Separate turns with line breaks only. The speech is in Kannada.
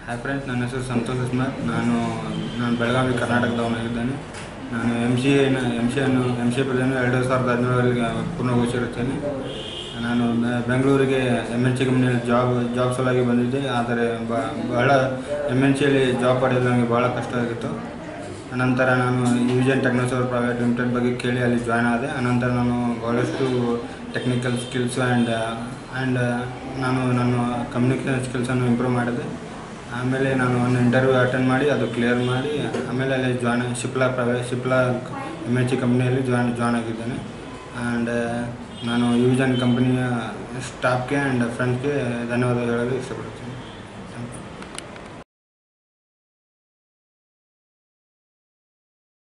ಹಾಯ್ ಫ್ರೆಂಡ್ಸ್, ನನ್ನ ಹೆಸರು ಸಂತೋಷ್ ಕುಮಾರ್. ನಾನು ಬೆಳಗಾವಿ ಕರ್ನಾಟಕದವನಾಗಿದ್ದೇನೆ. ನಾನು ಎಮ್ ಸಿ ಎ ಪದವಿಯನ್ನು 2017 ಪೂರ್ಣಗೊಳಿಸಿರುತ್ತೇನೆ. ನಾನು ಬೆಂಗಳೂರಿಗೆ MNC ಕಂಪ್ನಿಯಲ್ಲಿ ಜಾಬ್ ಸಲುವಾಗಿ ಬಂದಿದ್ದೆ. ಆದರೆ ಬಹಳ MNCಯಲ್ಲಿ ಜಾಬ್ ಪಡೆಯಲು ನನಗೆ ಭಾಳ ಕಷ್ಟ ಆಗಿತ್ತು. ಅನಂತರ ನಾನು ಯುವಿಷನ್ ಟೆಕ್ನೋಸರ್ವ್ ಪ್ರೈವೇಟ್ ಲಿಮಿಟೆಡ್ ಬಗ್ಗೆ ಕೇಳಿ ಅಲ್ಲಿ ಜಾಯ್ನ್ ಆದೆ. ಅನಂತರ ನಾನು ಭಾಳಷ್ಟು ಟೆಕ್ನಿಕಲ್ ಸ್ಕಿಲ್ಸು ಆ್ಯಂಡ್ ನಾನು ನನ್ನ ಕಮ್ಯುನಿಕೇಷನ್ ಸ್ಕಿಲ್ಸನ್ನು ಇಂಪ್ರೂವ್ ಮಾಡಿದೆ. ಆಮೇಲೆ ನಾನು ಒಂದು ಇಂಟರ್ವ್ಯೂ ಅಟೆಂಡ್ ಮಾಡಿ ಅದು ಕ್ಲಿಯರ್ ಮಾಡಿ ಆಮೇಲೆ ಅಲ್ಲಿ ಶಿಪ್ಲಾ MNC ಕಂಪ್ನಿಯಲ್ಲಿ ಜಾಯ್ನ್ ಆಗಿದ್ದೇನೆ. ಆ್ಯಂಡ್ ನಾನು ಯುವಿಷನ್ ಕಂಪ್ನಿಯ ಸ್ಟಾಫ್ಗೆ ಆ್ಯಂಡ್ ಫ್ರೆಂಡ್ಸ್ಗೆ ಧನ್ಯವಾದ ಹೇಳಲು ಇಷ್ಟಪಡ್ತೀನಿ.